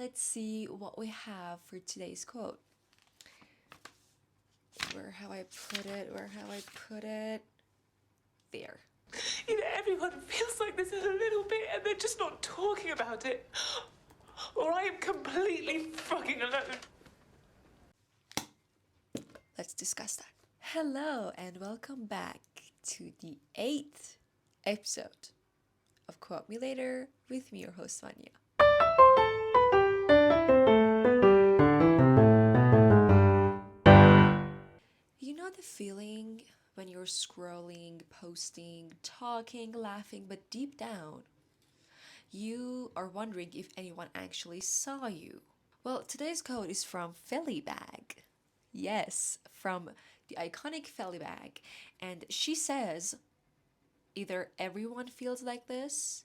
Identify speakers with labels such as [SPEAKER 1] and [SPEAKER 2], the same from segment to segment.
[SPEAKER 1] let's see what we have for today's quote. Where have I put it? There.
[SPEAKER 2] Everyone feels like this a little bit and they're just not talking about it. Or I am completely fucking alone.
[SPEAKER 1] Let's discuss that. Hello and welcome back to the 8th episode of Quote Me Later with me, your host, Vanya. You know the feeling when you're scrolling, posting, talking, laughing, but deep down, you are wondering if anyone actually saw you. Well, today's quote is from fleabag. Yes, from the iconic fleabag. And she says, either everyone feels like this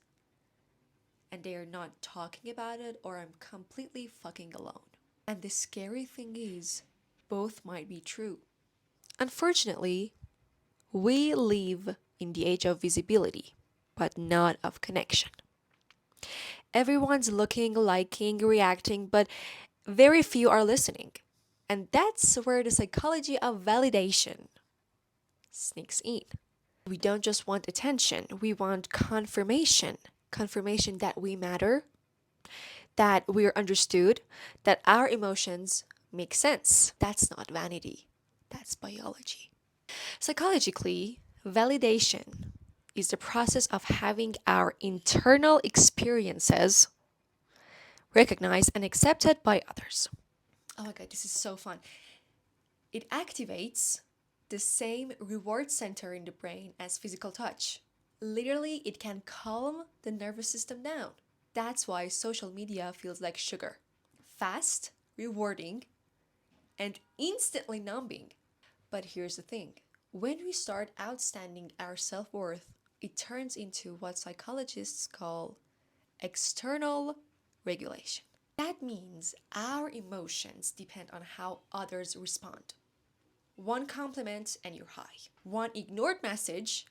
[SPEAKER 1] and they're not talking about it, or I'm completely fucking alone. And the scary thing is, both might be true. Unfortunately, we live in the age of visibility, but not of connection. Everyone's looking, liking, reacting, but very few are listening. And that's where the psychology of validation sneaks in. We don't just want attention, we want confirmation. Confirmation that we matter, that we're understood, that our emotions make sense. That's not vanity, that's biology. Psychologically, validation is the process of having our internal experiences recognized and accepted by others. Oh my god, this is so fun. It activates the same reward center in the brain as physical touch. Literally, it can calm the nervous system down. That's why social media feels like sugar. Fast, rewarding, and instantly numbing. But here's the thing. When we start outstanding our self-worth, it turns into what psychologists call external regulation. That means our emotions depend on how others respond. One compliment and you're high. One ignored message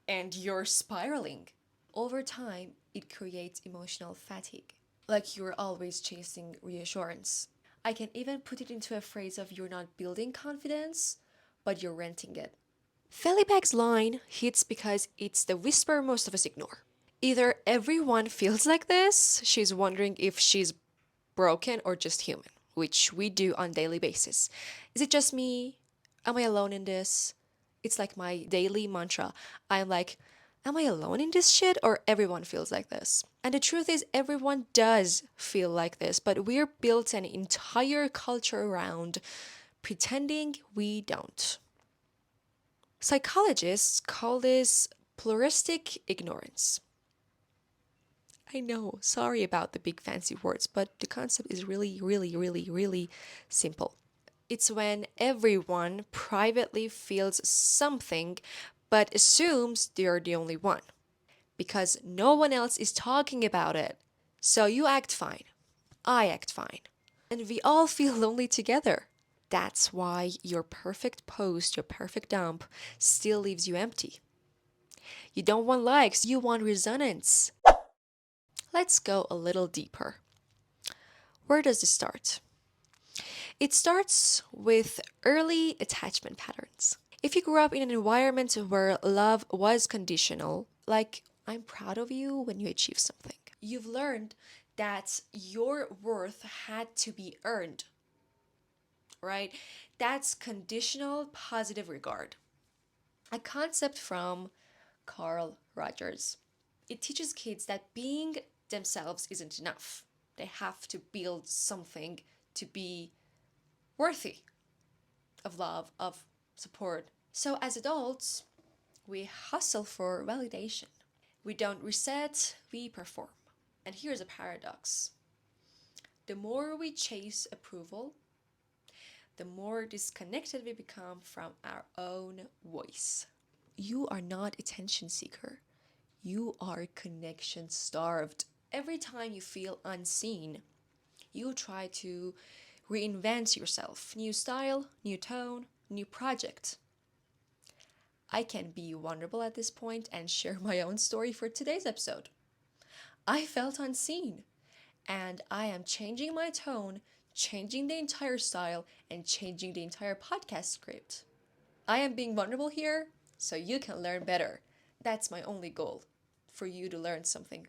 [SPEAKER 1] and you're spiraling. Over time, it creates emotional fatigue. Like you're always chasing reassurance. I can even put it into a phrase of you're not building confidence, but you're renting it. Fleabag's line hits because it's the whisper most of us ignore. Either everyone feels like this, she's wondering if she's broken or just human, which we do on a daily basis. Is it just me? Am I alone in this? It's like my daily mantra. I'm like, am I alone in this shit or everyone feels like this? And the truth is, everyone does feel like this, but we're built an entire culture around pretending we don't. Psychologists call this pluralistic ignorance. I know, sorry about the big fancy words, but the concept is really simple. It's when everyone privately feels something but assumes they're the only one because no one else is talking about it. So you act fine, I act fine, and we all feel lonely together. That's why your perfect post, your perfect dump still leaves you empty. You don't want likes, you want resonance. Let's go a little deeper. Where does this start? It starts with early attachment patterns. If you grew up in an environment where love was conditional, like I'm proud of you when you achieve something, you've learned that your worth had to be earned, right? That's conditional positive regard, a concept from Carl Rogers. It teaches kids that being themselves isn't enough. They have to build something to be worthy of love, of support. So as adults, we hustle for validation. We don't reset, we perform. And here's a paradox. The more we chase approval, the more disconnected we become from our own voice. You are not attention seeker. You are connection starved. Every time you feel unseen, you try to reinvent yourself. New style, new tone, new project. I can be vulnerable at this point and share my own story for today's episode. I felt unseen, And I am changing my tone, changing the entire style, and changing the entire podcast script. I am being vulnerable here so you can learn better. That's my only goal, for you to learn something.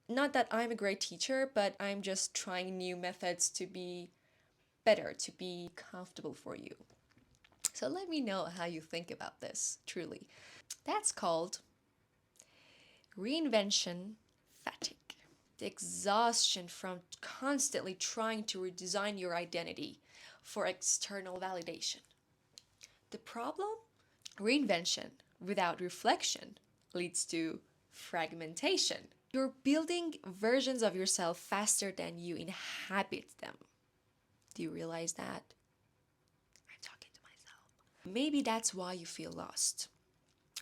[SPEAKER 1] Not that I'm a great teacher, but I'm just trying new methods to be better, to be comfortable for you. So let me know how you think about this, truly. That's called reinvention fatigue. The exhaustion from constantly trying to redesign your identity for external validation. The problem? Reinvention without reflection leads to fragmentation. You're building versions of yourself faster than you inhabit them. Do you realize that? I'm talking to myself. Maybe that's why you feel lost.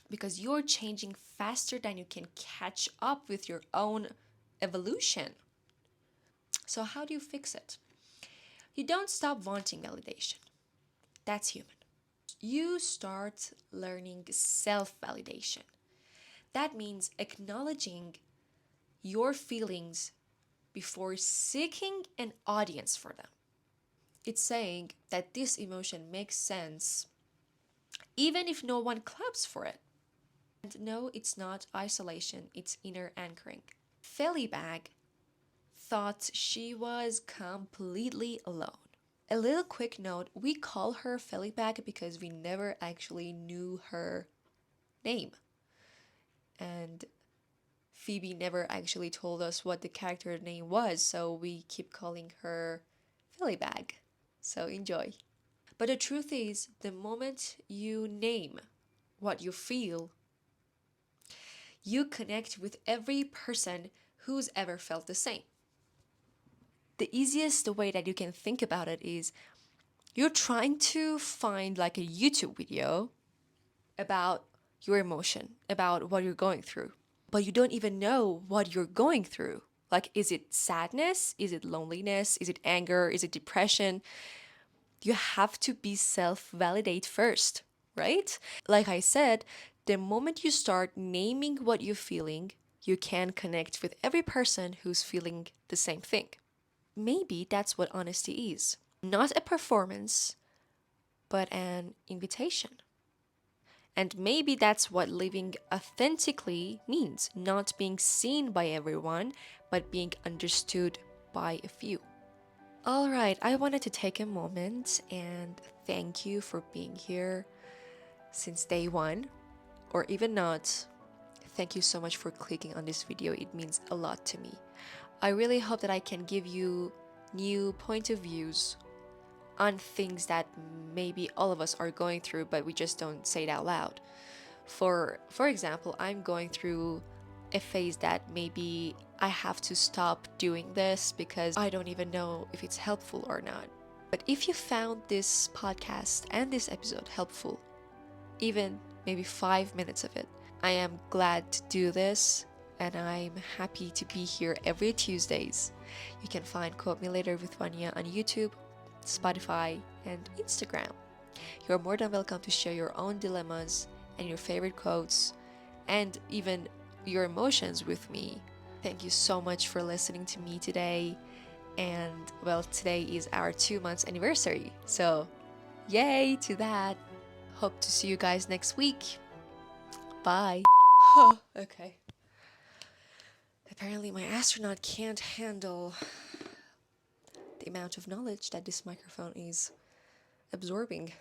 [SPEAKER 1] Because you're changing faster than you can catch up with your own evolution. So, how do you fix it? You don't stop wanting validation. That's human. You start learning self validation. That means acknowledging your feelings before seeking an audience for them. It's saying that this emotion makes sense even if no one claps for it. And no, it's not isolation, it's inner anchoring. Fleabag thought she was completely alone. A little quick note, we call her Fleabag because we never actually knew her name. And Phoebe never actually told us what the character name was, so we keep calling her Fleabag. So enjoy. But the truth is, the moment you name what you feel, you connect with every person who's ever felt the same. The easiest way that you can think about it is you're trying to find like a YouTube video about your emotion, about what you're going through, but you don't even know what you're going through. Like, is it sadness? Is it loneliness? Is it anger? Is it depression? You have to be self-validate first, right? Like I said, the moment you start naming what you're feeling, you can connect with every person who's feeling the same thing. Maybe that's what honesty is. Not a performance, but an invitation. And maybe that's what living authentically means, not being seen by everyone, but being understood by a few. All right, I wanted to take a moment and thank you for being here since day one, or even not. Thank you so much for clicking on this video. It means a lot to me. I really hope that I can give you new point of views on things that maybe all of us are going through, but we just don't say it out loud. For example, I'm going through a phase that maybe I have to stop doing this because I don't even know if it's helpful or not. But if you found this podcast and this episode helpful, even maybe 5 minutes of it, I am glad to do this, and I'm happy to be here every Tuesdays. You can find Quote Me Later with Vanya on YouTube, Spotify, and Instagram. You're more than welcome to share your own dilemmas and your favorite quotes and even your emotions with me. Thank you so much for listening to me today. And well, today is our 2 months anniversary. So yay to that. Hope to see you guys next week. Bye. Okay. Apparently my astronaut can't handle the amount of knowledge that this microphone is absorbing.